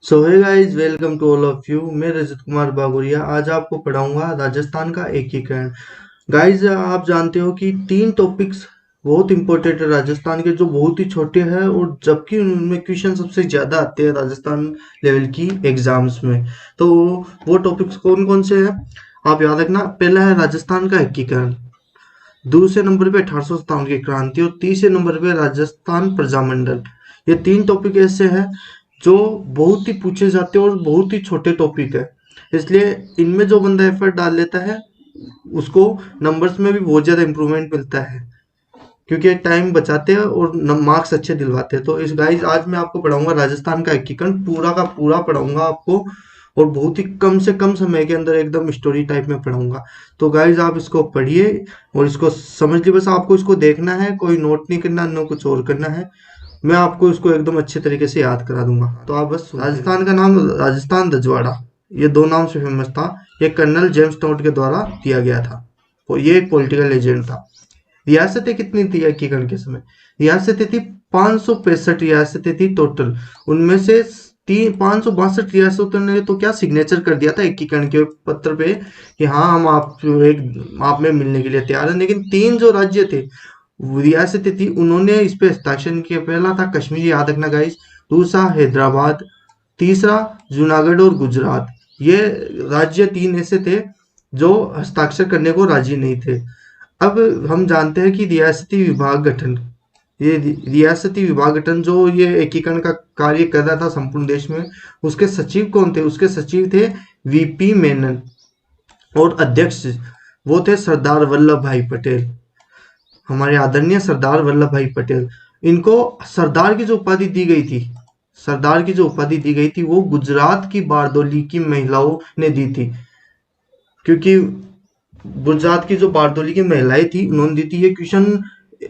So hey guys, welcome to all of you. मैं रजत कुमार बागुरिया आज आपको पढ़ाऊंगा राजस्थान का एकीकरण। गाइस, आप जानते हो कि तीन टॉपिक्स बहुत इंपॉर्टेंट है राजस्थान के, जो बहुत ही छोटे हैं और जबकि उनमें क्वेश्चन सबसे ज्यादा आते हैं राजस्थान लेवल की एग्जाम्स में। तो वो टॉपिक्स कौन कौन से हैं आप याद रखना। पहला है राजस्थान का एकीकरण, दूसरे नंबर पे 1857 की क्रांति और तीसरे नंबर पे राजस्थान प्रजामंडल। ये तीन टॉपिक ऐसे हैं जो बहुत ही पूछे जाते हैं और बहुत ही छोटे टॉपिक है, इसलिए इनमें जो बंदा एफर्ट डाल लेता है उसको नंबर्स में भी बहुत ज़्यादा इंप्रूवमेंट मिलता है, क्योंकि टाइम बचाते हैं और मार्क्स अच्छे दिलवाते हैं। तो इस गाइस, आज मैं आपको पढ़ाऊंगा राजस्थान का एकीकरण, पूरा का पूरा पढ़ाऊंगा आपको, और बहुत ही कम से कम समय के अंदर एकदम स्टोरी टाइप में पढ़ाऊंगा। तो गाइज, आप इसको पढ़िए और इसको समझ लीजिए। बस आपको इसको देखना है, कोई नोट नहीं करना, न कुछ और करना है। मैं आपको इसको एकदम अच्छे तरीके से याद करा दूंगा। तो आप बस राजस्थान का नाम राजस्थान रजवाड़ा, ये दो नाम से फेमस था। ये कर्नल जेम्स टोड के द्वारा दिया गया था और ये एक पॉलिटिकल एजेंट था। रियासतें कितनी थी एकीकरण के समय? रियासतें थी 565 रियासतें थी टोटल। उनमें से 562 रियासतों ने तो क्या सिग्नेचर कर दिया था एकीकरण के पत्र पे कि हाँ, हम आप में मिलने के लिए तैयार हैं। लेकिन तीन जो राज्य थे, रियासतें थी, उन्होंने इस पे हस्ताक्षर नहीं किया। पहला था कश्मीर, याद रखना गाइस। दूसरा हैदराबाद, तीसरा जूनागढ़ और गुजरात। ये राज्य तीन ऐसे थे जो हस्ताक्षर करने को राजी नहीं थे। अब हम जानते हैं कि रियासती विभाग गठन, ये रियासती विभाग गठन जो ये एकीकरण का कार्य कर रहा था संपूर्ण देश में, उसके सचिव कौन थे? उसके सचिव थे वीपी मेनन, और अध्यक्ष वो थे सरदार वल्लभ भाई पटेल, हमारे आदरणीय सरदार वल्लभ भाई पटेल। इनको सरदार की जो उपाधि दी गई थी, सरदार की जो उपाधि दी गई थी, वो गुजरात की बारदोली की महिलाओं ने दी थी, क्योंकि गुजरात की जो बारदोली की महिलाएं थी उन्होंने दी थी। ये क्वेश्चन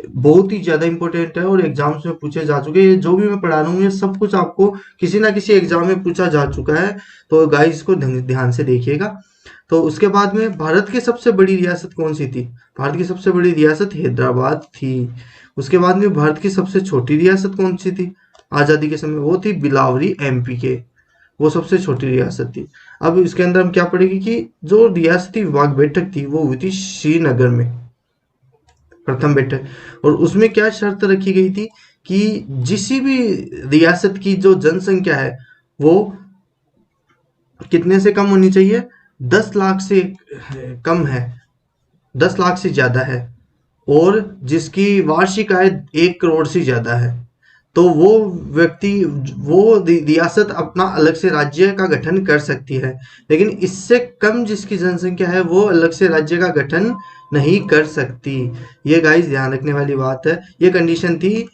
बहुत ही ज्यादा इंपॉर्टेंट है और एग्जाम्स में पूछे जा चुके हैं। ये जो भी मैं पढ़ा रहा हूँ ये सब कुछ आपको किसी ना किसी एग्जाम में पूछा जा चुका है, तो गाइस को ध्यान से देखिएगा। तो उसके बाद में भारत की सबसे बड़ी रियासत कौन सी थी? भारत की सबसे बड़ी रियासत हैदराबाद थी। उसके बाद में भारत की सबसे छोटी रियासत कौन सी थी आजादी के समय? वो थी बिलावरी, एमपी के, वो सबसे छोटी रियासत थी। अब इसके अंदर हम क्या पढ़ेंगे कि जो रियासती विभाग बैठक थी वो हुई थी श्रीनगर में, प्रथम बैठक। और उसमें क्या शर्त रखी गई थी कि जिसी भी रियासत की जो जनसंख्या है वो कितने से कम होनी चाहिए? 10 लाख से कम है, 10 लाख से ज्यादा है, और जिसकी वार्षिक आय 1 करोड़ से ज्यादा है, तो वो व्यक्ति, वो रियासत अपना अलग से राज्य का गठन कर सकती है। लेकिन इससे कम जिसकी जनसंख्या है वो अलग से राज्य का गठन नहीं कर सकती। ये गाइस ध्यान रखने वाली बात है। ये कंडीशन थी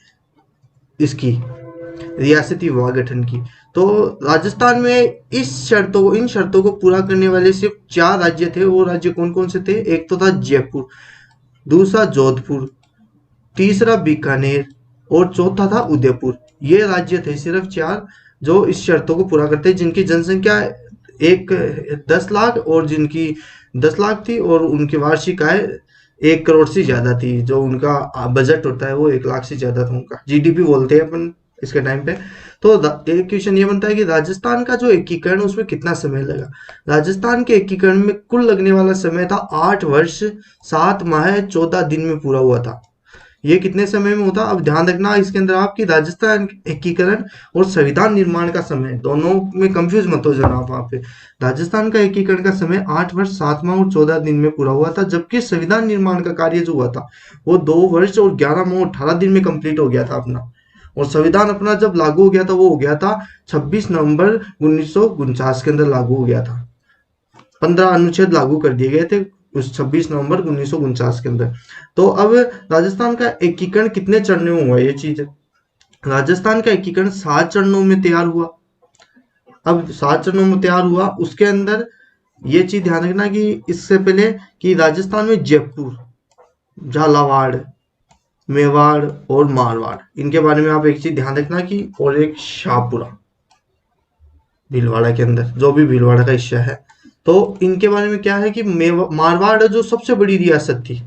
इसकी, रियासती विभाग गठन की। तो राजस्थान में इन शर्तों को पूरा करने वाले सिर्फ 4 राज्य थे। वो राज्य कौन कौन से थे? एक तो था जयपुर, दूसरा जोधपुर, तीसरा बीकानेर और चौथा था उदयपुर। ये राज्य थे सिर्फ 4 जो इस शर्तों को पूरा करते हैं, जिनकी जनसंख्या एक 10 लाख, और जिनकी 10 लाख थी और उनकी वार्षिक आय 1 करोड़ से ज्यादा थी। जो उनका बजट होता है वो 1 लाख से ज्यादा था, उनका जीडीपी बोलते हैं अपन इसके टाइम पे। तो एक क्वेश्चन ये बनता है कि राजस्थान का जो एकीकरण उसमें कितना समय लगा? राजस्थान के एकीकरण में कुल लगने वाला समय था 8 वर्ष 7 माह 14 दिन में पूरा हुआ था। ये कितने समय में होता? अब ध्यान रखना इसके अंदर आपकी राजस्थान एकीकरण और संविधान निर्माण का समय, दोनों में कंफ्यूज मत हो जाना आप वहां पे। राजस्थान का एकीकरण का समय 8 वर्ष 7 माह और 14 दिन में पूरा हुआ था, जबकि संविधान निर्माण का कार्य जो हुआ था वो 2 वर्ष और 11 माह और 18 दिन में कंप्लीट हो गया था अपना। और संविधान अपना जब लागू हो गया था वो हो गया था 26 नवंबर 1949 के अंदर लागू हो गया था। 15 अनुच्छेद लागू कर दिए गए थे उस 26 नवंबर 1949 के अंदर। तो अब राजस्थान का एकीकरण कितने चरणों में हुआ? ये चीज है, राजस्थान का एकीकरण 7 चरणों में तैयार हुआ। अब 7 चरणों में तैयार हुआ, उसके अंदर ये चीज ध्यान रखना कि इससे पहले कि राजस्थान में जयपुर, झालावाड़, मेवाड़ और मारवाड़, इनके बारे में आप एक चीज ध्यान रखना कि, और एक शाहपुरा भीलवाड़ा के अंदर, जो भी भीलवाड़ा का हिस्सा है, तो इनके बारे में क्या है कि मारवाड़ जो सबसे बड़ी रियासत थी,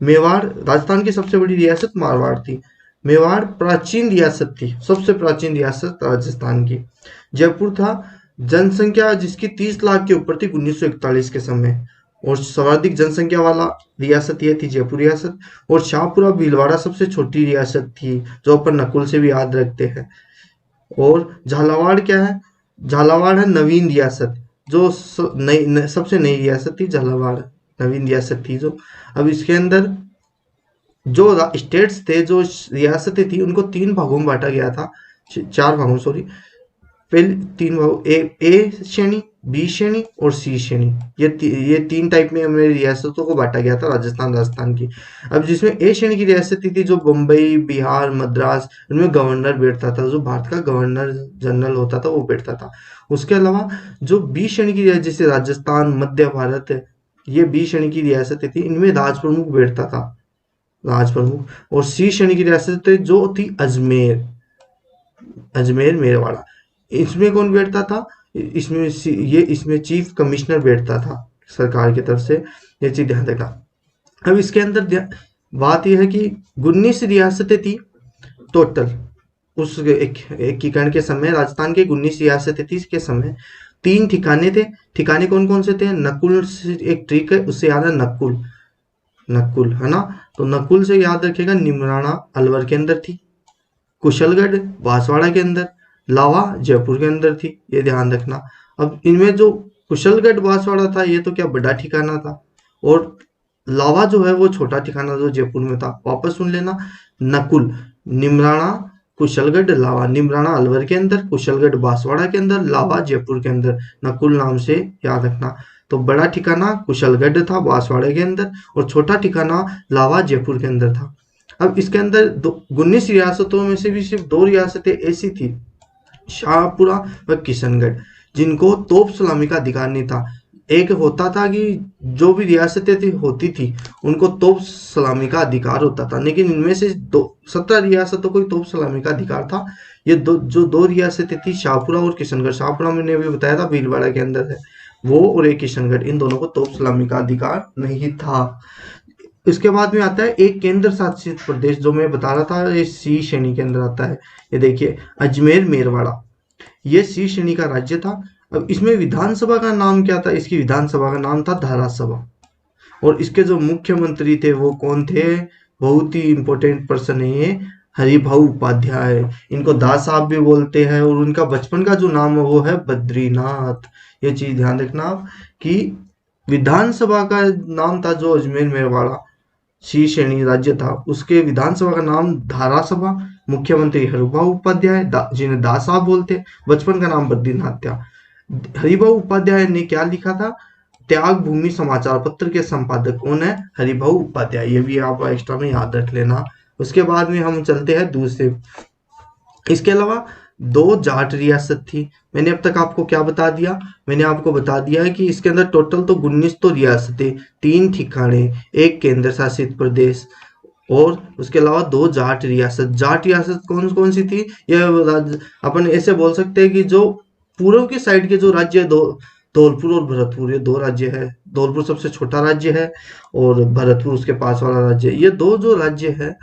मेवाड़, राजस्थान की सबसे बड़ी रियासत मारवाड़ थी। मेवाड़ प्राचीन रियासत थी, सबसे प्राचीन रियासत राजस्थान की। जयपुर था, जनसंख्या जिसकी 30 लाख के ऊपर थी 1941 के समय, और सर्वाधिक जनसंख्या वाला रियासत ये थी जयपुर रियासत। और शाहपुरा भीलवाड़ा सबसे छोटी रियासत थी, जो अपन नकुल से भी याद रखते हैं। और झालावाड़ क्या है? झालावाड़ है नवीन रियासत, जो सबसे नई रियासत थी झालावाड़, नवीन रियासत थी जो। अब इसके अंदर जो स्टेट्स थे, जो रियासतें थी, उनको तीन भागों में बांटा गया था, चार भागों सॉरी। पहले तीन भाग, ए श्रेणी, बी श्रेणी और सी श्रेणी, ये तीन टाइप में हमें रियासतों को बांटा गया था राजस्थान की। अब जिसमें ए श्रेणी की रियासतें थी, जो बम्बई, बिहार, मद्रास, उनमें गवर्नर बैठता था, जो भारत का गवर्नर जनरल होता था वो बैठता था। उसके अलावा जो बी श्रेणी की जैसे राजस्थान, मध्य भारत, ये बी श्रेणी की रियासतें थी, इनमें राज प्रमुख बैठता था, राज प्रमुख। और सी श्रेणी की रियासत जो थी अजमेर, अजमेर मेरवाड़ा, इसमें कौन बैठता था? इसमें चीफ कमिश्नर बैठता था सरकार की तरफ से, ये चीज ध्यान रखना। अब इसके अंदर बात यह है कि 19 रियासतें थी टोटल उस एकीकरण के समय। राजस्थान के 19 रियासतें थी इसके समय। 3 ठिकाने थे। ठिकाने कौन कौन से थे? नकुल से एक ट्रिक है, उससे याद है, नकुल, नकुल है ना। तो नकुल से याद रखेगा, निमराना अलवर के अंदर थी, कुशलगढ़ बांसवाड़ा के अंदर, लावा जयपुर के अंदर थी, ये ध्यान रखना। अब इनमें जो कुशलगढ़ बांसवाड़ा था, ये तो क्या बड़ा ठिकाना था, और लावा जो है वो छोटा ठिकाना जो जयपुर में था। वापस सुन लेना, नकुल, निमराना, कुशलगढ़, लावा। निमराना अलवर के अंदर, कुशलगढ़ बांसवाड़ा के अंदर, लावा जयपुर के अंदर, नकुल नाम से याद रखना। तो बड़ा ठिकाना कुशलगढ़ था बांसवाड़ा के अंदर, और छोटा ठिकाना लावा जयपुर के अंदर था। अब इसके अंदर 19 रियासतों में से भी सिर्फ 2 रियासतें ऐसी थी, शाहपुरा व किशनगढ़, जिनको तोप सलामी का अधिकार नहीं था। एक होता था कि जो भी रियासतें होती थी, उनको तोप सलामी का अधिकार होता था, लेकिन इनमें से 17 रियासतों को तोप सलामी का अधिकार था। ये दो रियासतें थी, शाहपुरा और किशनगढ़। शाहपुरा मैंने अभी बताया था भीलवाड़ा के अंदर है वो, और एक किशनगढ़, इन दोनों को तोप सलामी का अधिकार नहीं था। इसके बाद में आता है एक केंद्र शासित प्रदेश, जो मैं बता रहा था, ये सी श्रेणी के अंदर आता है। ये देखिए, अजमेर मेरवाड़ा, ये सी श्रेणी का राज्य था। अब इसमें विधानसभा का नाम क्या था? इसकी विधानसभा का नाम था धारासभा। और इसके जो मुख्यमंत्री थे वो कौन थे? बहुत ही इंपॉर्टेंट पर्सन है ये, हरिभाऊ उपाध्याय। इनको दास साहब भी बोलते हैं, और उनका बचपन का जो नाम है वो है बद्रीनाथ। ये चीज ध्यान रखना आप, कि विधानसभा का नाम था जो अजमेर मेरवाड़ा सी श्रेणी राज्य था, उसके विधानसभा का नाम धारासभा। मुख्यमंत्री हरिभाऊ उपाध्याय, जिन्हें दास साहब बोलते, बचपन का नाम बद्रीनाथ था। हरिभाऊ उपाध्याय ने क्या लिखा था? त्याग भूमि समाचार पत्र के संपादक कौन है? हरिभाऊ उपाध्याय। ये भी आप एक्स्ट्रा में याद रख लेना। उसके बाद में हम चलते हैं दूसरे। इसके अलावा 2 जाट रियासत थी। मैंने अब तक आपको क्या बता दिया? मैंने आपको बता दिया है कि इसके अंदर टोटल तो 19 तो रियासतें, 3 ठिकाने, एक केंद्र शासित प्रदेश, और उसके अलावा 2 जाट रियासत। जाट रियासत कौन कौन सी थी? यह अपन ऐसे बोल सकते हैं कि जो पूर्व के साइड के जो राज्य है, धौलपुर और भरतपुर, ये 2 राज्य है। धौलपुर सबसे छोटा राज्य है, और भरतपुर उसके पास वाला राज्य है। ये 2 जो राज्य है,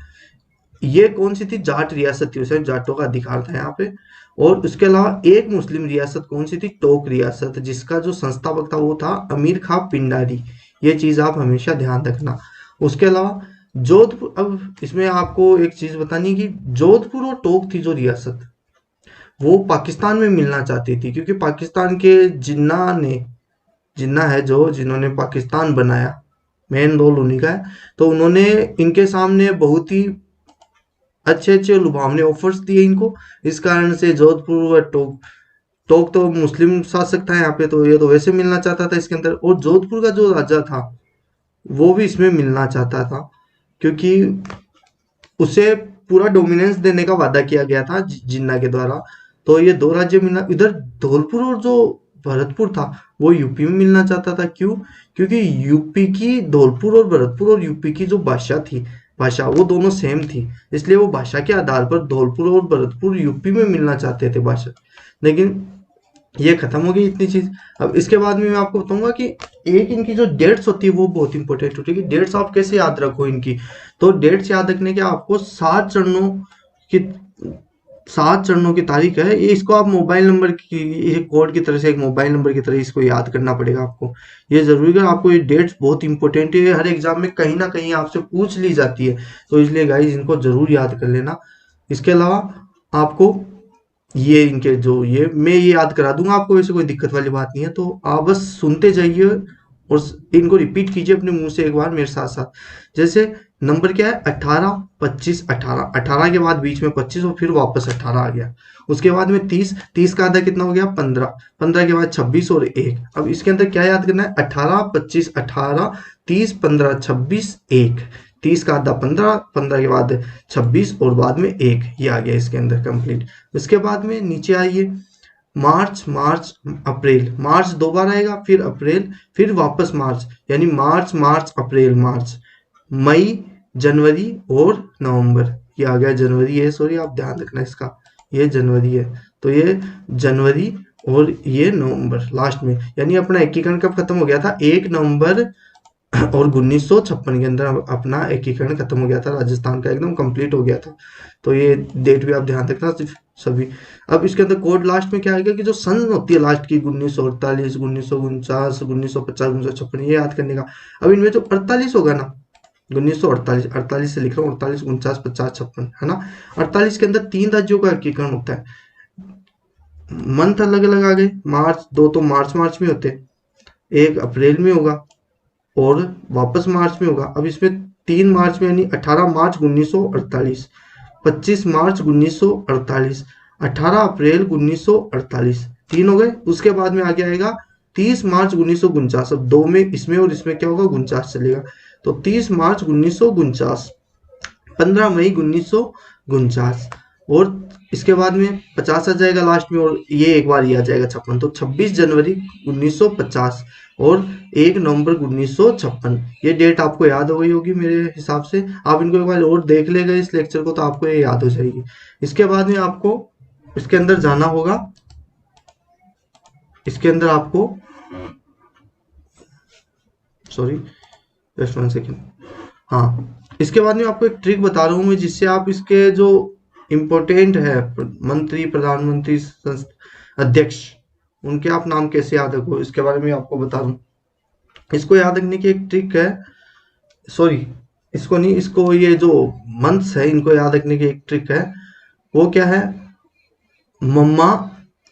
ये कौन सी थी? जाट रियासत थी, उसे जाटों का अधिकार था यहाँ पे। और उसके अलावा एक मुस्लिम रियासत कौन सी थी? टोक रियासत, जिसका जो संस्थापक था वो था अमीर खां पिंडारी। ये चीज आप हमेशा ध्यान रखना। उसके अलावा जोधपुर, अब इसमें आपको एक चीज बतानी है कि जोधपुर और टोक थी जो रियासत, वो पाकिस्तान में मिलना चाहती थी, क्योंकि पाकिस्तान के जिन्ना है जो, जिन्होंने पाकिस्तान बनाया, मेन रोल उन्हीं का है। तो उन्होंने इनके सामने बहुत ही अच्छे अच्छे लुभावने ऑफर्स दिए इनको। इस कारण से जोधपुर व टोक तो मुस्लिम शासक था यहाँ पे, तो ये तो वैसे मिलना चाहता था इसके अंदर। और जोधपुर का जो राजा था वो भी इसमें मिलना चाहता था, क्योंकि उसे पूरा डोमिनेंस देने का वादा किया गया था जिन्ना के द्वारा। तो ये 2 राज्य मिलना, इधर धौलपुर और जो भरतपुर था वो यूपी में मिलना चाहता था। क्यों? क्योंकि यूपी की, धौलपुर और भरतपुर और यूपी की जो भाषा थी, भाषा वो दोनों सेम थी, इसलिए वो भाषा के आधार पर धौलपुर और भरतपुर यूपी में मिलना चाहते थे भाषा। लेकिन ये खत्म हो गई इतनी चीज। अब इसके बाद में मैं आपको बताऊंगा कि एक इनकी जो डेट्स होती है वो बहुत इंपॉर्टेंट होती है कि डेट्स आप कैसे याद रखो इनकी। तो डेट्स याद रखने के आपको 7 चरणों की 7 चरणों की तारीख है ये, इसको आप मोबाइल नंबर की एक कोड की तरह से, एक मोबाइल नंबर की तरह इसको याद करना पड़ेगा आपको। ये जरूरी है आपको, ये डेट्स बहुत इंपॉर्टेंट है, हर एग्जाम में कहीं ना कहीं आपसे पूछ ली जाती है। तो इसलिए गाइज इनको जरूर याद कर लेना। इसके अलावा आपको ये इनके जो ये मैं ये याद करा दूंगा आपको, वैसे कोई दिक्कत वाली बात नहीं है, तो आप बस सुनते जाइए और इनको रिपीट कीजिए अपने मुंह से एक बार मेरे साथ साथ। जैसे नंबर क्या है, 18, 25, 18, 18 के बाद बीच में 25 और फिर वापस 18 आ गया। उसके बाद में 30, 30 का आधा कितना हो गया, 15, 15 के बाद 26 और 1। अब इसके अंदर क्या याद करना है, 18, 25, 18, 30, 15, 26, 1। 30 का आधा 15, 15 के बाद 26 और बाद में 1, ये आ गया इसके अंदर कंप्लीट। उसके बाद में नीचे आइए, मार्च, मार्च, अप्रैल, मार्च 2 बार आएगा, फिर अप्रैल, फिर वापस मार्च, यानी मार्च, मार्च, अप्रैल, मार्च, मई, जनवरी और नवंबर। ये आ गया जनवरी है, सॉरी आप ध्यान रखना इसका, ये जनवरी है। तो ये जनवरी और ये नवंबर लास्ट में, यानी अपना एकीकरण कब खत्म हो गया था, 1 नवंबर और 1956 के अंदर अपना एकीकरण खत्म हो गया था, राजस्थान का एकदम कंप्लीट हो गया था। तो ये डेट भी आप ध्यान रखना सिर्फ सभी। अब इसके अंदर कोड लास्ट में क्या आएगा कि जो सन होती है लास्ट की, 1948, 1949, 1950, 1956, ये याद करने का। अब इनमें जो 48 होगा ना, 1948, 48 से लिख रहा हूँ, 48, 49, 50, 56, है ना। 48 के अंदर 3 राज्यों का एकीकरण होता है। मंथ अलग अलग आ गए, मार्च, 2 तो मार्च मार्च में होते, एक अप्रैल में होगा और वापस मार्च में होगा। अब इसमें 3 मार्च में, यानी 18 मार्च 1948, 25 मार्च 1948, 18 अप्रैल 1948, 3 हो गए। उसके बाद में आगे आएगा 30 मार्च 1949। अब 2 में इसमें और इसमें क्या होगा, 49 चलेगा। तो 30 मार्च 1949, 15 मई 1949, और इसके बाद में 50 आ जाएगा लास्ट में, और ये एक बार ये आ जाएगा 56। तो 26 जनवरी 1950 और 1 नवंबर 1956, ये डेट आपको याद हो गई होगी मेरे हिसाब से। आप इनको एक बार और देख लेगा इस लेक्चर को, तो आपको ये याद हो जाएगी। इसके बाद में आपको इसके अंदर जाना होगा, इसके अंदर आपको, सॉरी जस्ट 1 सेकेंड, हाँ, इसके बाद में आपको एक ट्रिक बता रहा हूँ मैं, जिससे आप इसके जो इम्पोर्टेंट है मंत्री, प्रधानमंत्री, अध्यक्ष, उनके आप नाम कैसे याद रखो, इसके बारे में आपको बता दूं। इसको याद रखने की एक ट्रिक है, सॉरी इसको नहीं, इसको ये जो मंथ्स है इनको याद रखने की एक ट्रिक है। वो क्या है, मम्मा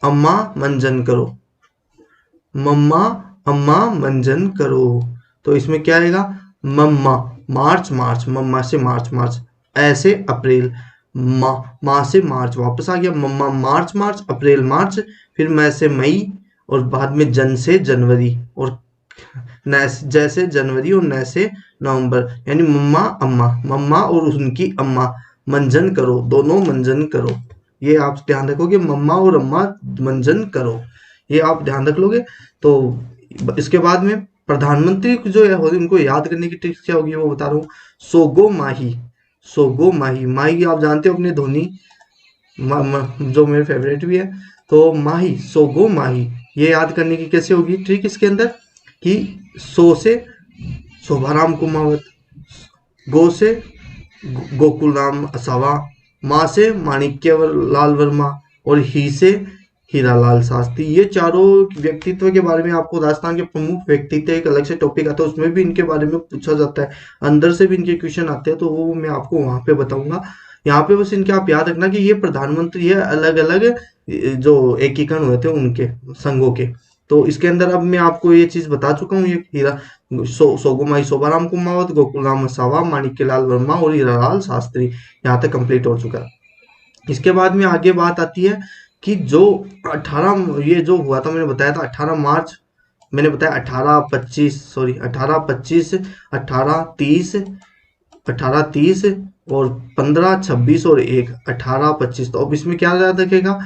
अम्मा मंजन करो, मम्मा अम्मा मंजन करो। तो इसमें क्या आएगा, मम्मा, मार्च मार्च, मम्मा से मार्च मार्च, ऐसे अप्रैल, माँ, माँ से मार्च वापस आ गया, मम्मा मार्च मार्च, अप्रैल मार्च, फिर मैं से मई, और बाद में जन से जनवरी, और जैसे जनवरी और न से नवंबर, यानी मम्मा अम्मा, मम्मा और उनकी अम्मा मंजन करो, दोनों मंजन करो। ये आप ध्यान रखोगे, मम्मा और अम्मा मंजन करो, ये आप ध्यान रख लोगे। तो इसके बाद में प्रधानमंत्री जो है उनको याद करने की ट्रिक्स क्या होगी वो बता रहा हूँ। सोगो माही, सोगो माही, माही आप जानते हो अपने धोनी, जो मेरे फेवरेट भी है। तो माही, सोगो माही, ये याद करने की कैसे होगी ट्रिक इसके अंदर, कि सो से शोभाराम कुमावत, गो से गोकुल राम असावा, माँ से माणिक्य लाल वर्मा, और ही से हीरालाल शास्त्री। ये चारों व्यक्तित्व के बारे में आपको, राजस्थान के प्रमुख व्यक्तित्व एक अलग से टॉपिक आता है, उसमें भी इनके बारे में पूछा जाता है, अंदर से भी इनके क्वेश्चन आते हैं, तो वो मैं आपको वहां पे बताऊंगा। यहाँ पे बस इनके आप याद रखना कि ये प्रधानमंत्री है, अलग अलग जो एकीकरण हुए थे उनके संघों के। तो इसके अंदर अब मैं आपको ये चीज बता चुका हूँ, ये हीरा सोगोमाई शोभाराम कुमावत, गोकुल राम सावा, माणिक्यलाल वर्मा और हीरालाल शास्त्री, यहाँ तक कंप्लीट हो चुका है। इसके बाद में आगे बात आती है कि जो 18 ये जो हुआ था, मैंने बताया था 18 मार्च, मैंने बताया 18, 25, सॉरी 18, 25, 18, 30, 18, 30 और 15, 26 और 1, 18, 25। तो अब इसमें क्या याद रखेगा,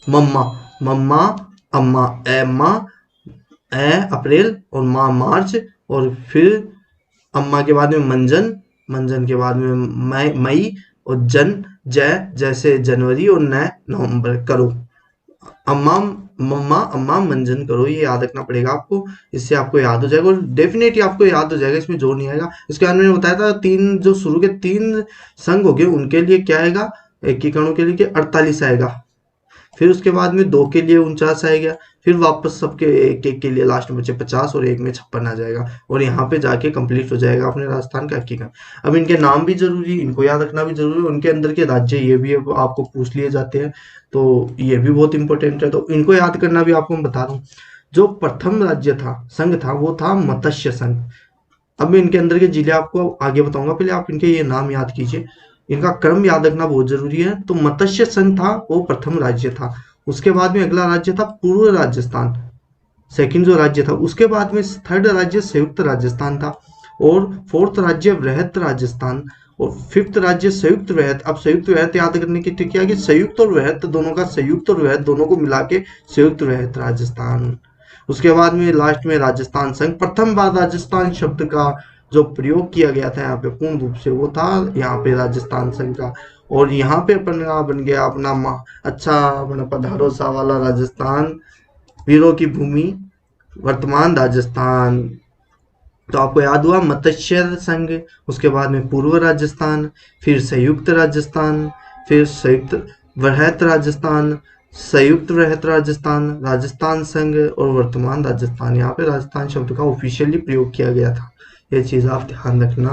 मम्मा, मम्मा अम्मा, एम्मा, ए अप्रैल और माँ मार्च, और फिर अम्मा के बाद में मंजन, मंजन के बाद में मई, और जन, जय जैसे जनवरी, और न नवंबर करो। अम्मा मम्मा अम्मा मंजन करो, ये याद रखना पड़ेगा आपको। इससे आपको याद हो जाएगा और डेफिनेटली आपको याद हो जाएगा, इसमें जोर नहीं आएगा। इसके बाद मैंने बताया था तीन जो शुरू के तीन संघ हो गए उनके लिए क्या आएगा, एकीकरणों के लिए 48 आएगा। फिर उसके बाद में दो के लिए 49 आएगा। फिर वापस सबके एक एक के लिए लास्ट में बचे 50 और एक में 56 आ जाएगा। और यहाँ पे जाके कंप्लीट हो जाएगा अपने राजस्थान का एकीकरण। अब इनके नाम भी जरूरी, इनको याद रखना भी जरूरी, उनके अंदर के राज्य ये भी अब आपको पूछ लिए जाते हैं, तो ये भी बहुत इंपॉर्टेंट है, तो इनको याद करना भी आपको मैं बता रहा हूँ। जो प्रथम राज्य था, संघ था, वो था मत्स्य संघ। अब मैं इनके अंदर के जिले आपको आगे बताऊंगा, पहले आप इनके ये नाम याद कीजिए। इनका क्रम याद रखना बहुत जरूरी है। तो मत्स्य संघ था, वो प्रथम राज्य था। उसके बाद में अगला राज्य था पूर्व राजस्थान, सेकंड जो राज्य था। उसके बाद में थर्ड राज्य संयुक्त राजस्थान था। और फोर्थ राज्य वृहत राजस्थान। और फिफ्थ राज्य संयुक्त वृहत। अब संयुक्त वृहत याद करने की ट्रिक क्या है कि संयुक्त और वृहत दोनों का, संयुक्त और वृहत दोनों को मिला के संयुक्त वृहत राजस्थान। उसके बाद में लास्ट में राजस्थान संघ। प्रथम बार राजस्थान शब्द का जो प्रयोग किया गया था यहाँ पे पूर्ण रूप से, वो था यहाँ पे राजस्थान संघ का। और यहाँ पे अपना बन गया अपना अच्छा अपना पधारो सा वाला राजस्थान, वीरों की भूमि, वर्तमान राजस्थान। तो आपको याद हुआ मत्स्य संघ, उसके बाद में पूर्व राजस्थान, फिर संयुक्त राजस्थान, फिर संयुक्त वृहत राजस्थान, संयुक्त वृहत राजस्थान, राजस्थान संघ और वर्तमान राजस्थान। यहाँ पे राजस्थान शब्द का ऑफिशियली प्रयोग किया गया था, ये चीज आप ध्यान रखना।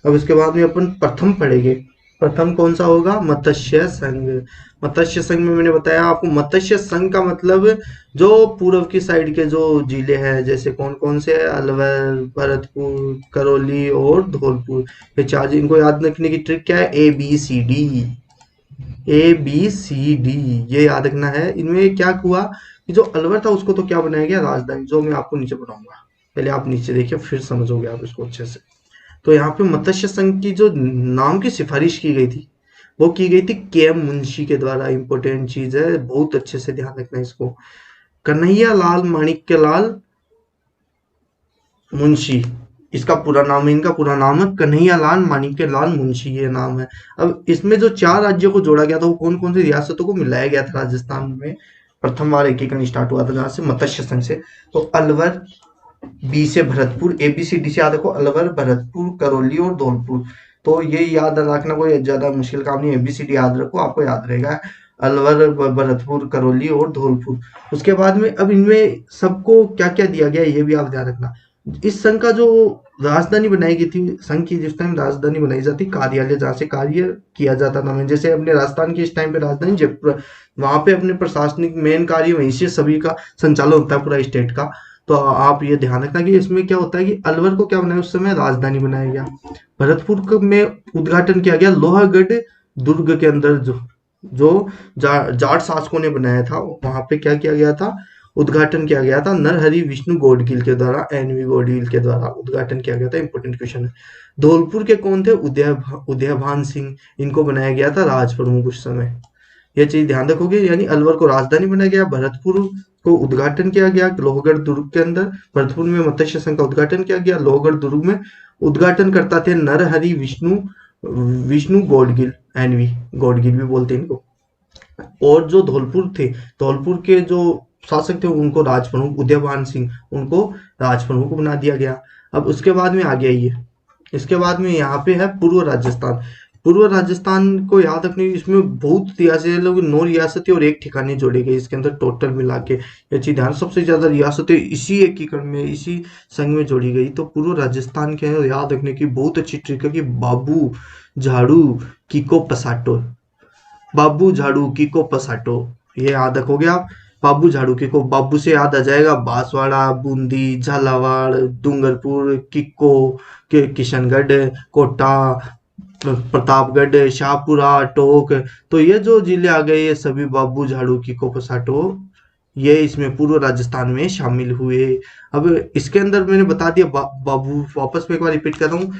अब इसके बाद में अपन प्रथम पढ़ेंगे। प्रथम कौन सा होगा, मत्स्य संघ। मत्स्य संघ में मैंने बताया आपको, मत्स्य संघ का मतलब जो पूर्व की साइड के जो जिले हैं, जैसे कौन कौन से है, अलवर, भरतपुर, करौली और धौलपुर, ये चार। इनको याद रखने की ट्रिक क्या है, ABCD, ABCD ये याद रखना है। इनमें क्या हुआ कि जो अलवर था उसको तो क्या बनाया गया, राजधानी, जो मैं आपको नीचे बताऊंगा। पहले आप नीचे देखिए फिर समझोगे आप इसको अच्छे से। तो यहाँ पे मत्स्य संघ की जो नाम की सिफारिश की गई थी, वो की गई थी KM मुंशी के द्वारा। इंपॉर्टेंट चीज है, बहुत अच्छे से ध्यान रखना है इसको। कन्हैया लाल माणिक्य लाल मुंशी, इसका पूरा नाम है, इनका पूरा नाम है कन्हैया लाल माणिक्य लाल मुंशी, ये नाम है। अब इसमें जो चार राज्यों को जोड़ा गया था, वो कौन कौन सी रियासतों को मिलाया गया था राजस्थान में, प्रथम बार एकीकरण स्टार्ट हुआ था जहां से, मत्स्य संघ से। तो अलवर, बी से भरतपुर, ABCD से याद रखो, अलवर, भरतपुर, करौली और धौलपुर। तो ये याद रखना कोई ज्यादा मुश्किल काम नहीं है, ABCD याद रखो, आपको याद रहेगा, अलवर, भरतपुर, करौली और धौलपुर। उसके बाद में अब इनमें सबको क्या क्या दिया गया, ये भी आप ध्यान रखना। इस संघ का जो राजधानी बनाई गई थी, संघ की जिस टाइम राजधानी बनाई जाती, कार्यालय जहाँ से कार्य किया जाता था, मैं जैसे अपने राजस्थान की इस टाइम पे राजधानी जयपुर, वहां पे अपने प्रशासनिक मेन कार्य वहीं से सभी का संचालन होता है पूरा स्टेट का। तो आप ये ध्यान रखना कि इसमें क्या होता है कि अलवर को क्या बनाया उस समय, राजधानी बनाया गया। भरतपुर में उद्घाटन किया गया लोहागढ़ दुर्ग के अंदर, जो जाट शासकों ने बनाया था, वहां पे क्या किया गया था, उद्घाटन किया गया था नरहरि विष्णु गौडगिल के द्वारा, NV गौडगिल के द्वारा उद्घाटन किया गया था। इंपॉर्टेंट क्वेश्चन है। धौलपुर के कौन थे, उदयभान सिंह, इनको बनाया गया था राज प्रमुख उस समय। ये चीज ध्यान रखोगे, यानी अलवर को राजधानी बनाया गया, भरतपुर को उद्घाटन किया गया लोहगढ़ दुर्ग के अंदर, भरतपुर में मत्स्य संघ का उद्घाटन किया गया, लोहगढ़ दुर्ग में उद्घाटन करता थे नरहरि विष्णु गौडगिल, NV गौडगिल भी बोलते हैं इनको। और जो धौलपुर थे, धौलपुर के जो शासक थे उनको राज प्रमुख, उदयभान सिंह, उनको राज प्रमुख बना दिया गया। अब उसके बाद में आ गया ये, इसके बाद में यहाँ पे है पूर्व राजस्थान। पूर्व राजस्थान को याद रखने, इसमें बहुत रियासतें, लोग 9 रियासतें और एक ठिकाने जोड़े गए इसके अंदर टोटल मिला के। ये चीज ध्यान, सबसे ज्यादा रियासतें इसी एकीकरण में, इसी संघ में जोड़ी गई। तो पूर्व राजस्थान के याद रखने की बहुत अच्छी ट्रिक है कि बाबू झाड़ू किको पसाटो, बाबू झाड़ू किको पसाटो, ये याद रखोगे आप। बाबू झाड़ू किको, बाबू से याद आ जाएगा बांसवाड़ा, बूंदी, झालावाड़, डूंगरपुर, किक्को के किशनगढ़, कोटा, प्रतापगढ़, शाहपुरा, टोक। तो ये जो जिले आ गए, ये सभी बाबू झाड़ू किको पसाटो, ये इसमें पूर्व राजस्थान में शामिल हुए। अब इसके अंदर मैंने बता दिया बाबू, वापस में एक बार रिपीट कर रहा हूँ।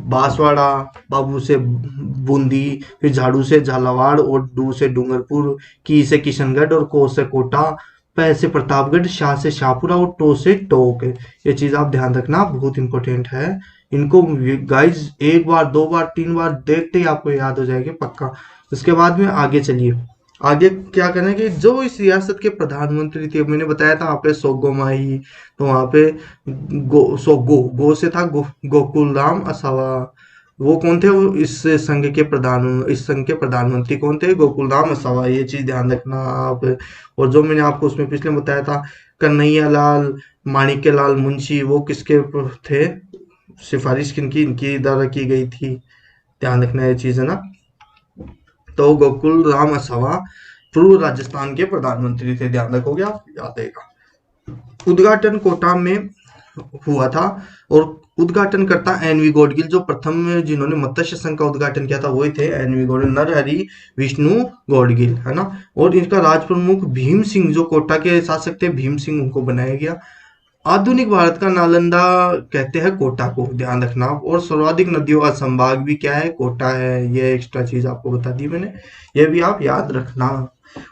बांसवाड़ा, बाबू से बूंदी, फिर झाड़ू से झालावाड़ और डू से डूंगरपुर, की से किशनगढ़ और को से कोटा, पै से प्रतापगढ़, शाह से शाहपुरा और टो से टोक। ये चीज आप ध्यान रखना, बहुत इंपॉर्टेंट है। इनको गाइज एक बार, दो बार, तीन बार देखते ही आपको याद हो जाएगा पक्का। इसके बाद में आगे चलिए। आगे क्या करना है कि जो इस रियासत के प्रधानमंत्री थे, मैंने बताया था आपने सोगोमाई, तो वहां पे गो से था गोकुल राम असावा। वो कौन थे? वो इस संघ के प्रधानमंत्री कौन थे? गोकुल राम असावा। ये चीज ध्यान रखना आप। और जो मैंने आपको उसमें पिछले बताया था, कन्हैया लाल माणिक्य लाल मुंशी, वो किसके थे? सिफारिश किनकी इनकी द्वारा की गई थी? ध्यान रखना ये चीज है ना। तो गोकुल राम असावा पूर्व राजस्थान के प्रधानमंत्री थे, ध्यान रखोगे आप, याद रहेगा। उद्घाटन कोटा में हुआ था, और उद्घाटनकर्ता एनवी गॉडगिल, जो प्रथम जिन्होंने मत्स्य संघ का उद्घाटन किया था वही थे एनवी गॉडगिल, नरहरि विष्णु गॉडगिल, है ना। और इनका राज प्रमुख भीम सिंह, जो कोटा के शासक थे भीम सिंह, उनको बनाया गया। आधुनिक भारत का नालंदा कहते हैं कोटा को, ध्यान रखना। और सर्वाधिक नदियों का संभाग भी क्या है? कोटा है। ये एक्स्ट्रा चीज आपको बता दी मैंने, ये भी आप याद रखना।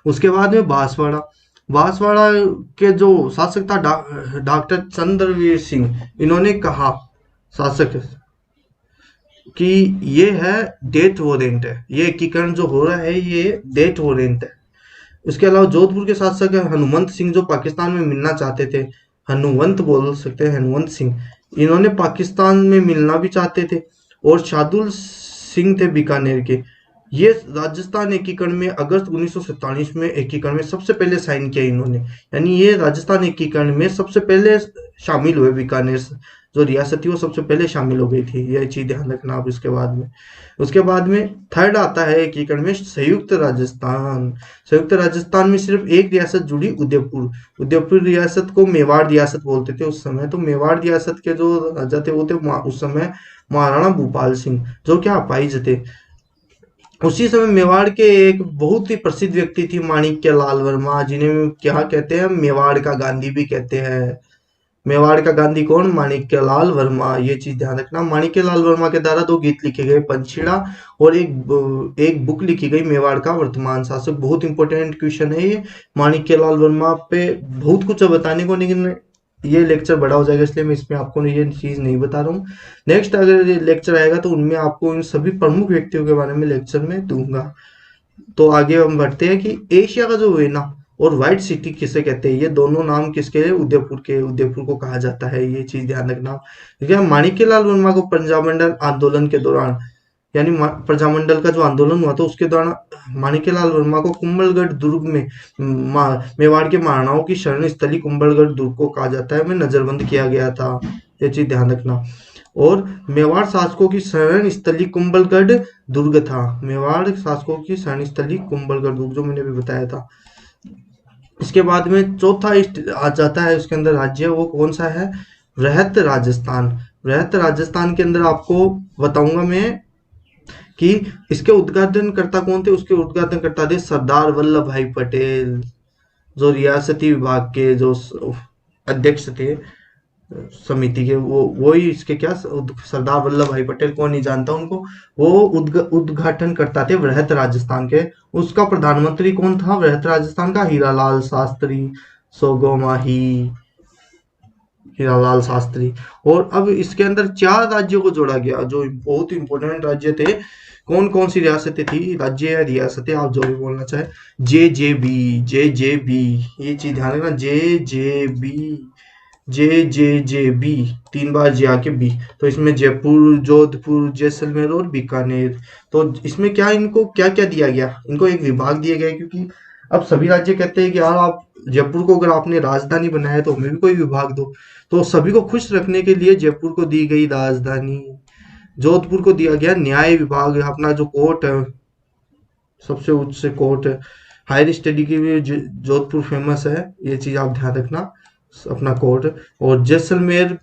उसके बाद में बांसवाड़ा। बांसवाड़ा के जो शासक था डॉक्टर चंद्रवीर सिंह, इन्होंने कहा, शासक, कि ये है डेथ वारंट है, ये एकीकरण जो हो रहा है ये डेथ वारंट है। उसके अलावा जोधपुर के शासक हनुमंत सिंह, जो पाकिस्तान में मिलना चाहते थे, हनुमंत बोल सकते हैं, हनुमंत सिंह, इन्होंने पाकिस्तान में मिलना भी चाहते थे। और शार्दुल सिंह थे बीकानेर के। ये राजस्थान एकीकरण में अगस्त 1947 में एकीकरण में सबसे पहले साइन किया इन्होंने, यानी ये राजस्थान एकीकरण में सबसे पहले शामिल हुए। बीकानेर जो रियासत थी वो सबसे पहले शामिल हो गई थी, यह चीज ध्यान रखना आप। उसके बाद में थर्ड आता है एकीकरण में संयुक्त राजस्थान। संयुक्त राजस्थान में सिर्फ एक रियासत जुड़ी, उदयपुर। उदयपुर रियासत को मेवाड़ रियासत बोलते थे उस समय। तो मेवाड़ रियासत के जो राजा थे वो थे उस समय महाराणा भूपाल सिंह, जो क्या अपाहिज थे। उसी समय मेवाड़ के एक बहुत ही प्रसिद्ध व्यक्ति थी माणिक्य लाल वर्मा, जिन्हें क्या कहते हैं? मेवाड़ का गांधी भी कहते हैं। मेवाड़ का गांधी कौन? माणिक्य लाल वर्मा। ये चीज ध्यान रखना। माणिक्य लाल वर्मा के द्वारा दो गीत लिखे गए, पंछीड़ा, और एक बुक लिखी गई, मेवाड़ का वर्तमान शासक। बहुत इंपॉर्टेंट क्वेश्चन है ये। माणिक्य लाल वर्मा पे बहुत कुछ है बताने को, लेकिन ये लेक्चर बड़ा हो जाएगा, इसलिए मैं इसमें आपको ये चीज नहीं बता रहा हूँ। नेक्स्ट अगर ये लेक्चर आएगा तो उनमें आपको इन सभी प्रमुख व्यक्तियों के बारे में लेक्चर में दूंगा। तो आगे हम बढ़ते हैं कि एशिया का जो वेना और व्हाइट सिटी किसे कहते हैं? ये दोनों नाम किसके हैं? उदयपुर को कहा जाता है, ये चीज ध्यान रखना। ठीक है। माणिक्यलाल वर्मा को प्रजामंडल आंदोलन के दौरान, यानी प्रजामंडल का जो आंदोलन हुआ था उसके दौरान, माणिक्यलाल वर्मा को कुंभलगढ़ दुर्ग में मेवाड़ के महाराणाओं की शरण स्थली कुंभलगढ़ दुर्ग को कहा जाता है, में नजरबंद किया गया था। ये चीज ध्यान रखना। और मेवाड़ शासकों की शरण स्थली कुंभलगढ़ दुर्ग था। मेवाड़ शासकों की शरण स्थली कुंभलगढ़ दुर्ग, जो मैंने भी बताया था। इसके बाद में चौथा आ जाता है उसके अंदर राज्य, वो कौन सा है? वृहत राजस्थान। वृहत राजस्थान के अंदर आपको बताऊंगा मैं कि इसके उद्घाटनकर्ता कौन थे। उसके उद्घाटनकर्ता थे सरदार वल्लभ भाई पटेल, जो रियासती विभाग के जो अध्यक्ष थे समिति के, वो ही इसके क्या, सरदार वल्लभ भाई पटेल, कौन नहीं जानता उनको। वो उद्घाटन करता थे वृहत राजस्थान के। उसका प्रधानमंत्री कौन था वृहत राजस्थान का? हीरालाल शास्त्री, सोगोमाही, हीरालाल शास्त्री। और अब इसके अंदर चार राज्यों को जोड़ा गया, जो बहुत इंपॉर्टेंट राज्य थे। कौन कौन सी रियासतें थी? राज्य या रियासतें, आप जो भी बोलना चाहे। जे जे बी, ये चीज ध्यान रखना। जे जे बी, तीन बार जे आके बी। तो इसमें जयपुर, जोधपुर, जैसलमेर और बीकानेर। तो इसमें क्या, इनको क्या क्या दिया गया? इनको एक विभाग दिया गया, क्योंकि अब सभी राज्य कहते हैं कि यार आप जयपुर को अगर आपने राजधानी बनाया तो हमें भी कोई विभाग दो। तो सभी को खुश रखने के लिए जयपुर को दी गई राजधानी। जोधपुर को दिया गया न्याय विभाग, अपना जो कोर्ट है, सबसे उच्च कोर्ट है। हायर स्टडी के लिए जोधपुर फेमस है, ये चीज आप ध्यान रखना, अपना कोर्ट। और जैसलमेर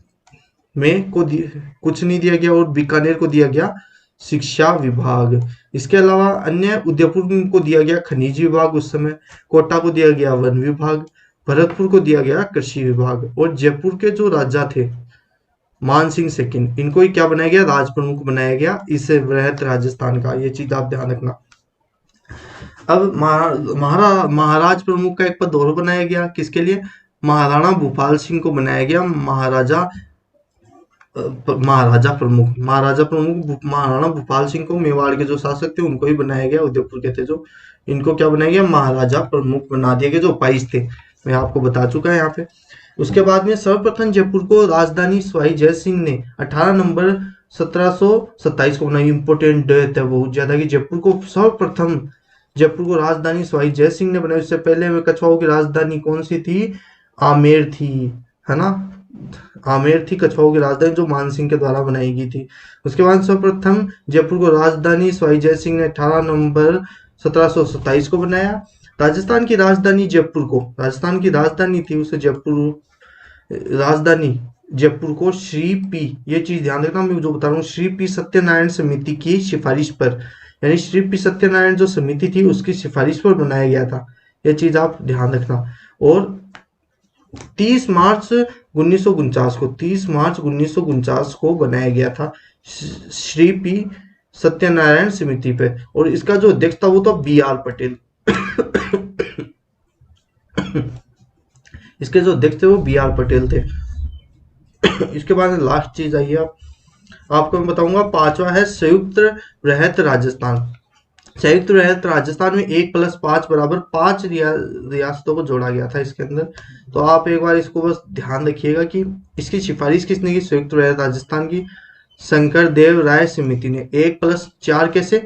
में कुछ नहीं दिया गया, और बीकानेर को दिया गया शिक्षा विभाग। इसके अलावा अन्य, उदयपुर को दिया गया खनिज विभाग उस समय, कोटा को दिया गया वन विभाग, भरतपुर को दिया गया कृषि विभाग। और जयपुर के जो राजा थे मान सिंह सेकंड, इनको ही क्या बनाया गया? राज प्रमुख बनाया गया इस वृहत राजस्थान का। ये चीज आप ध्यान रखना। अब महाराज प्रमुख का एक पद और बनाया गया, किसके लिए? महाराणा भूपाल सिंह को बनाया गया महाराजा महाराजा प्रमुख महाराणा भूपाल सिंह को, मेवाड़ के जो शासक थे उनको ही बनाया गया, उदयपुर के थे जो, इनको क्या बनाया गया, महाराजा प्रमुख बना दिया गया, जो उपायुक्त थे, मैं आपको बता चुका है यहाँ पे। उसके बाद में सर्वप्रथम जयपुर को राजधानी सवाई जय सिंह ने 18 नवंबर 1727 को बनाई। इंपोर्टेंट डेट है बहुत ज्यादा कि जयपुर को सर्वप्रथम जयपुर को राजधानी सवाई जय सिंह ने बनाई। उससे पहले में कछवाओं की राजधानी कौन सी थी, आमेर थी, है ना, आमेर थी कछवाओं की राजधानी, जो मानसिंह के द्वारा बनाई गई थी। उसके बाद सर्वप्रथम जयपुर को राजधानी सवाई जय सिंह ने 18 नवंबर 1727 को बनाया। राजस्थान की राजधानी जयपुर को, राजस्थान की राजधानी थी उसे जयपुर, राजधानी जयपुर को श्री पी, ये चीज ध्यान रखना मैं जो बता रहा हूँ, श्री पी सत्यनारायण समिति की सिफारिश पर, यानी श्री पी सत्यनारायण जो समिति थी उसकी सिफारिश पर बनाया गया था, ये चीज आप ध्यान रखना। और 30 मार्च 1949 को, 30 मार्च 1949 को बनाया गया था श्री पी सत्यनारायण समिति पे, और इसका जो अध्यक्ष था वो था बी आर पटेल। इसके जो अध्यक्ष थे वो बी आर पटेल थे। इसके बाद लास्ट चीज आई है, आपको मैं बताऊंगा, पांचवा है संयुक्त रहत राजस्थान। संयुक्त रहत राजस्थान में 1+5 बराबर 5 रियासतों को जोड़ा गया था इसके अंदर। तो आप एक बार इसको बस ध्यान रखिएगा कि इसकी सिफारिश किसने की, संयुक्त रहत राजस्थान की शंकर देव राय समिति ने। 1+4 कैसे,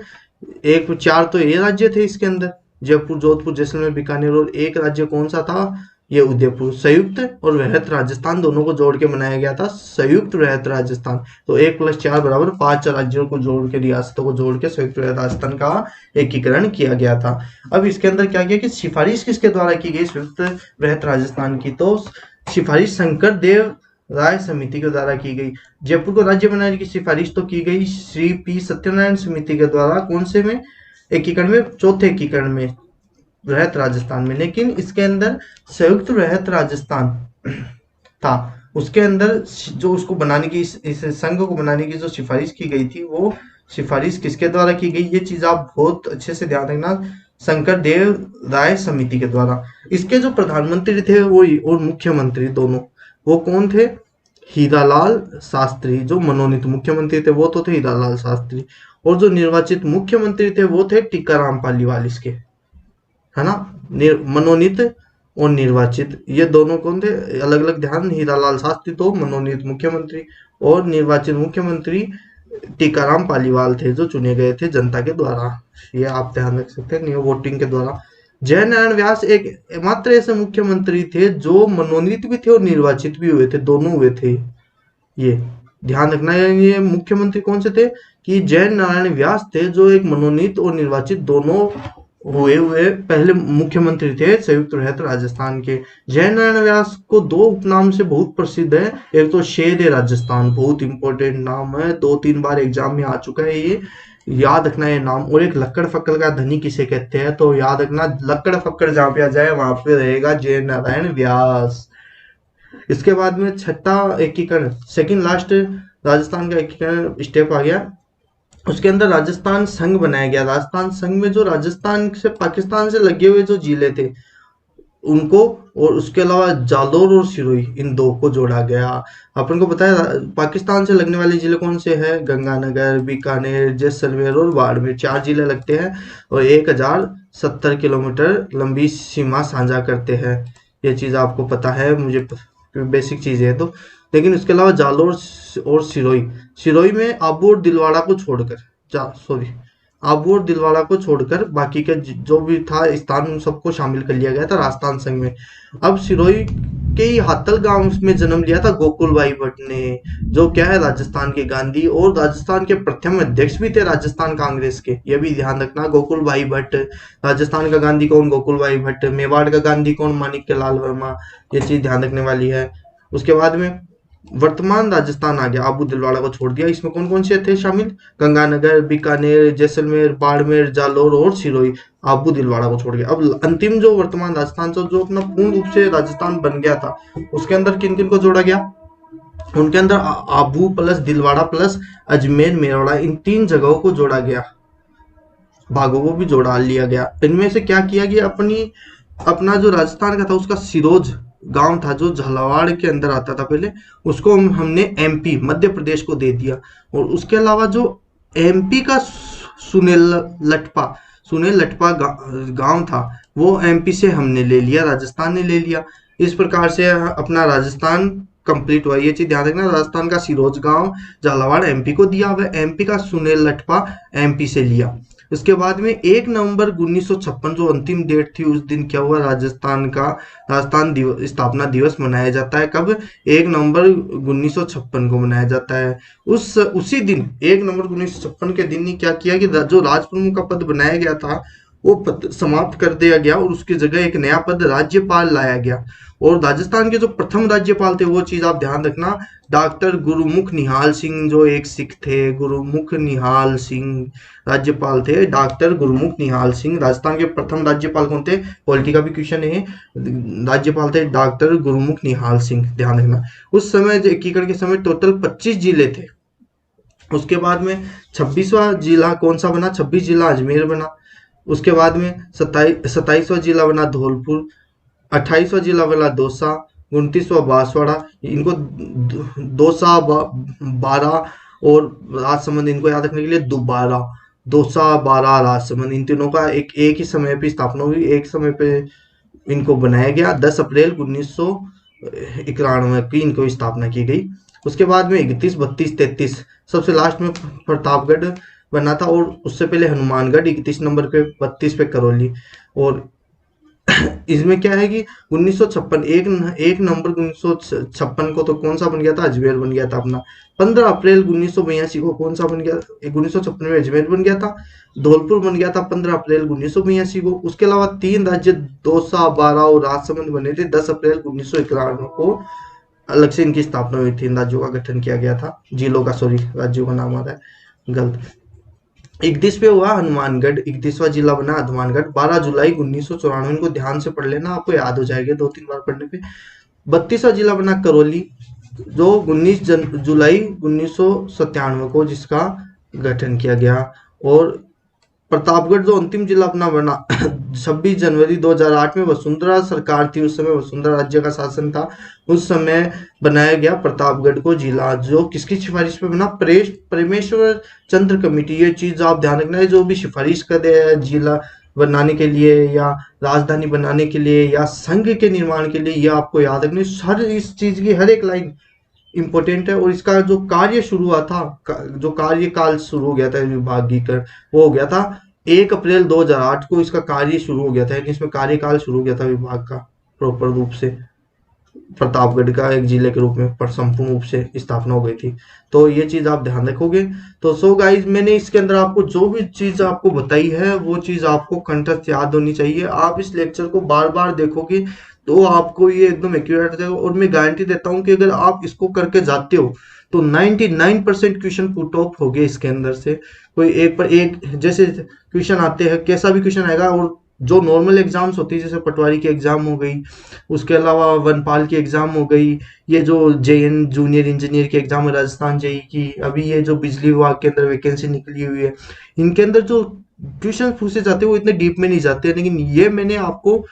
1+4 तो ये राज्य थे इसके अंदर, जयपुर, जोधपुर, जैसलमेर, बीकानेर, और एक राज्य कौन सा था, ये उदयपुर। संयुक्त और वृहत राजस्थान दोनों को जोड़ के बनाया गया था संयुक्त वृहत राजस्थान। तो 1+4 बराबर 5 राज्यों को जोड़ के, रियासतों को जोड़ के संयुक्त वृहत राजस्थान का एकीकरण किया गया था। अब इसके अंदर क्या किया कि सिफारिश किसके द्वारा की गई संयुक्त वृहत राजस्थान की, तो सिफारिश शंकर देव राय समिति के द्वारा की गई। जयपुर को राज्य बनाने की सिफारिश तो की गई श्री पी सत्यनारायण समिति के द्वारा, कौन से में, एकीकरण में, चौथे एकीकरण में, वृहत राजस्थान में। लेकिन इसके अंदर संयुक्त वृहत राजस्थान था, उसके अंदर जो उसको बनाने की, इस संघ को बनाने की जो सिफारिश की गई थी, वो सिफारिश किसके द्वारा की गई, ये चीज आप बहुत अच्छे से ध्यान रखना, शंकर देव राय समिति के द्वारा। इसके जो प्रधानमंत्री थे वो और मुख्यमंत्री दोनों, वो कौन थे, हीरालाल शास्त्री। जो मनोनीत मुख्यमंत्री थे वो तो थे हीरालाल शास्त्री, और जो निर्वाचित मुख्यमंत्री थे वो थे टीकाराम पालीवाल इसके, है ना, मनोनीत और निर्वाचित, ये दोनों कौन थे, अलग अलग ध्यान, हीरालाल शास्त्री तो मनोनीत मुख्यमंत्री, और निर्वाचित मुख्यमंत्री टीकाराम पालीवाल थे, जो चुने गए थे जनता के द्वारा, ये आप ध्यान रख सकते हैं, वोटिंग के द्वारा। जय नारायण व्यास एक मात्र ऐसे मुख्यमंत्री थे जो मनोनीत भी थे और निर्वाचित भी हुए थे, दोनों हुए थे, ये ध्यान रखना है। ये मुख्यमंत्री कौन से थे कि जय नारायण व्यास थे, जो एक मनोनीत और निर्वाचित दोनों हुए पहले मुख्यमंत्री थे संयुक्त रहत राजस्थान के। जय नारायण व्यास को 2 उपनाम से बहुत प्रसिद्ध है, एक तो शेर ए राजस्थान, बहुत इंपॉर्टेंट नाम है, 2-3 बार एग्जाम में आ चुका है, ये याद रखना है नाम। और एक लक्कड़ फक्कड़ का धनी किसे कहते हैं, तो याद रखना, लक्कड़ फक्कड़ जहाँ पे आ जाए वहां पे रहेगा जय नारायण व्यास। इसके बाद में छठा एकीकरण, सेकंड लास्ट राजस्थान का एकीकरण स्टेप आ गया, उसके अंदर राजस्थान संघ बनाया गया। राजस्थान संघ में जो राजस्थान से पाकिस्तान से लगे हुए जो जिले थे उनको, और उसके अलावा जालोर और सिरोही, इन 2 को जोड़ा गया। अपन को पता है पाकिस्तान से लगने वाले जिले कौन से हैं, गंगानगर, बीकानेर, जैसलमेर और बाड़मेर, 4 जिले लगते हैं और 1070 किलोमीटर लंबी सीमा साझा करते हैं। ये चीज आपको पता है, मुझे बेसिक चीजें है तो। लेकिन उसके अलावा जालोर और सिरोही में आबू और दिलवाड़ा को छोड़कर, आबू और दिलवाड़ा को छोड़कर बाकी के जो भी था स्थान, उन सबको शामिल कर लिया गया था राजस्थान संघ में। अब सिरोही के ही हातल गांव में जन्म लिया था गोकुल भाई भट्ट ने, जो क्या है राजस्थान के गांधी और राजस्थान के प्रथम अध्यक्ष भी थे राजस्थान कांग्रेस के, ये भी ध्यान रखना। गोकुल भाई भट्ट, राजस्थान का गांधी कौन, गोकुल भाई भट्ट। मेवाड़ का गांधी कौन, माणिक्य लाल वर्मा, ये चीज ध्यान रखने वाली है। उसके बाद में वर्तमान राजस्थान आ गया, आबू दिलवाड़ा को छोड़ दिया। इसमें कौन कौन से थे शामिल, गंगानगर, बीकानेर, जैसलमेर, बाड़मेर, जालोर और सिरोही, आबू दिलवाड़ा को छोड़ गया। अब अंतिम जो वर्तमान राजस्थान था, जो अपना पूर्ण रूप से राजस्थान बन गया था, उसके अंदर किन किन को जोड़ा गया, उनके अंदर आबू प्लस दिलवाड़ा प्लस अजमेर मेवाड़ा, इन 3 जगहों को जोड़ा गया, भागों को भी जोड़ा लिया गया। इनमें से क्या किया गया, अपना जो राजस्थान का था उसका सिरोज गांव था जो झालावाड़ के अंदर आता था पहले, उसको हमने एमपी मध्य प्रदेश को दे दिया। और उसके अलावा जो एमपी का सुनेल लटपा सुनेल लटपा गांव था, वो एमपी से हमने ले लिया, राजस्थान ने ले लिया। इस प्रकार से अपना राजस्थान कंप्लीट हुआ। ये चीज ध्यान रखना, राजस्थान का सिरोज गांव झालावाड़ एमपी को दिया हुआ, एमपी का सुनेल लटपा एमपी से लिया। उसके बाद में 1 नवंबर 1956 जो अंतिम डेट थी, उस दिन क्या हुआ, राजस्थान स्थापना दिवस मनाया जाता है। कब? 1 नवंबर 1956 को मनाया जाता है। उसी दिन 1 नवंबर 1956 के दिन ही क्या किया कि जो राज प्रमुख का पद बनाया गया था, वो पद समाप्त कर दिया गया और उसकी जगह एक नया पद राज्यपाल लाया गया। और राजस्थान के जो प्रथम राज्यपाल थे, वो चीज आप ध्यान रखना, डॉक्टर गुरुमुख निहाल सिंह, जो एक सिख थे, गुरुमुख निहाल सिंह राज्यपाल थे। डॉक्टर गुरुमुख निहाल सिंह राजस्थान के प्रथम राज्यपाल कौन थे? पॉलिटी का भी क्वेश्चन है। राज्यपाल थे डॉक्टर गुरुमुख निहाल सिंह, ध्यान रखना। उस समय एकीकरण के समय टोटल 25 जिले थे। उसके बाद में 26वां जिला कौन सा बना? 26 जिला अजमेर बना। उसके बाद में 27वां जिला बना धौलपुर, 28वां जिला बना दौसा, 29वां बांसवाड़ा, इनको दौसा, बारह और राजसमंद, इनको याद रखने के लिए दोबारा दौसा, बारह, राजसमंद, इन तीनों का एक ही समय पे स्थापना हुई, एक समय पे इनको बनाया गया। 10 अप्रैल 1991 की इनको स्थापना की गई। उसके बाद में 31, 32, 33, सबसे लास्ट में प्रतापगढ़ बना था, और उससे पहले हनुमानगढ़ 31 नंबर पे, 32 पे करौली। और इसमें क्या है कि 1956 एक नवंबर 1956 को तो कौन सा बन गया था? अजमेर बन गया था अपना। 15 अप्रैल 1982 को कौन सा बन गया? 1956 में अजमेर बन गया था। धौलपुर बन गया था 15 अप्रैल 1982 को। उसके अलावा 3 राज्य दौसा, बारां और राजसमंद बने थे 10 अप्रैल 1991 को। अलग से इनकी स्थापना हुई थी, इन राज्यों का गठन किया गया था, जिलों का, सॉरी, राज्यों का नाम आ रहा है गलत। 31 पे हुआ हनुमानगढ़, 31वां जिला बना हनुमानगढ़। 12 जुलाई 1994, इनको ध्यान से पढ़ लेना, आपको याद हो जाएगा 2-3 बार पढ़ने पे। 32वां जिला बना करौली, जो 19 जुलाई 1997 को जिसका गठन किया गया। और प्रतापगढ़ जो अंतिम जिला अपना बना 26 जनवरी 2008 में, वसुंधरा सरकार थी उस समय, वसुंधरा राज्य का शासन था उस समय, बनाया गया प्रतापगढ़ को जिला। जो किसकी सिफारिश पे बना? प्रेमेश्वर चंद्र कमेटी। ये चीज आप ध्यान रखना है, जो भी सिफारिश कर दे जिला बनाने के लिए या राजधानी बनाने के लिए या संघ के निर्माण के लिए, ये आपको याद रखना। हर इस चीज की हर एक लाइन इंपॉर्टेंट है। और इसका जो कार्य शुरू हुआ था, जो कार्यकाल शुरू हो गया था विभागीकरण, वो हो गया था 1 अप्रैल 2008 को, इसका कार्य शुरू हो गया था, यानी इसमें कार्यकाल शुरू हो गया था विभाग का प्रॉपर रूप से। प्रतापगढ़ का एक जिले के रूप में पर संपूर्ण रूप से स्थापना हो गई थी। तो ये चीज आप ध्यान रखोगे। तो सो गाइज, मैंने इसके अंदर आपको जो भी चीज आपको बताई है, वो चीज आपको कंठस्थ याद होनी चाहिए। आप इस लेक्चर को बार बार देखोगे तो आपको ये एकदम एक्यूरेट हो जाएगा। और मैं गारंटी देता हूँ कि अगर आप इसको करके जाते हो तो 99% क्वेश्चन पुट ऑफ हो गए इसके अंदर से। कोई एक पर एक जैसे क्वेश्चन आते हैं, कैसा भी क्वेश्चन आएगा। और जो नॉर्मल एग्जाम्स होती है, जैसे पटवारी की एग्जाम हो गई, उसके अलावा वनपाल की एग्जाम हो गई, ये जो जेएन जूनियर इंजीनियर की एग्जाम है राजस्थान जेई की, अभी ये जो बिजली विभाग के अंदर वैकेंसी निकली हुई है, इनके अंदर जो क्वेश्चन पूछे जाते हैं वो इतने डीप में नहीं जाते हैं। लेकिन ये मैंने आपको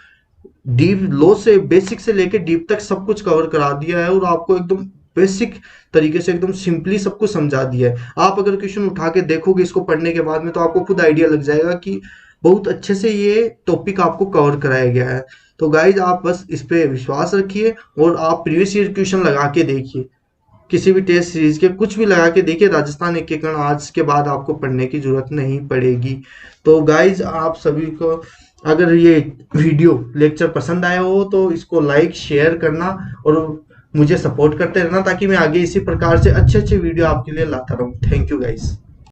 डीप लो से बेसिक से लेके डीप तक सब कुछ कवर करा दिया है, और आपको एकदम बेसिक तरीके से एकदम सिंपली सब कुछ समझा दिया है। आप अगर क्वेश्चन उठा के देखोगे इसको पढ़ने के बाद में, तो आपको खुद आइडिया लग जाएगा कि बहुत अच्छे से ये टॉपिक आपको कवर कराया गया है। तो गाइज, आप बस इस पे विश्वास रखिए और आप प्रीवियस ईयर क्वेश्चन लगा के देखिए, किसी भी टेस्ट सीरीज के कुछ भी लगा के देखिए। राजस्थान एकीकरण आज के बाद आपको पढ़ने की जरूरत नहीं पड़ेगी। तो गाइज, आप सभी को अगर ये वीडियो लेक्चर पसंद आया हो तो इसको लाइक शेयर करना और मुझे सपोर्ट करते रहना, ताकि मैं आगे इसी प्रकार से अच्छे अच्छे वीडियो आपके लिए लाता रहूं। Thank you guys.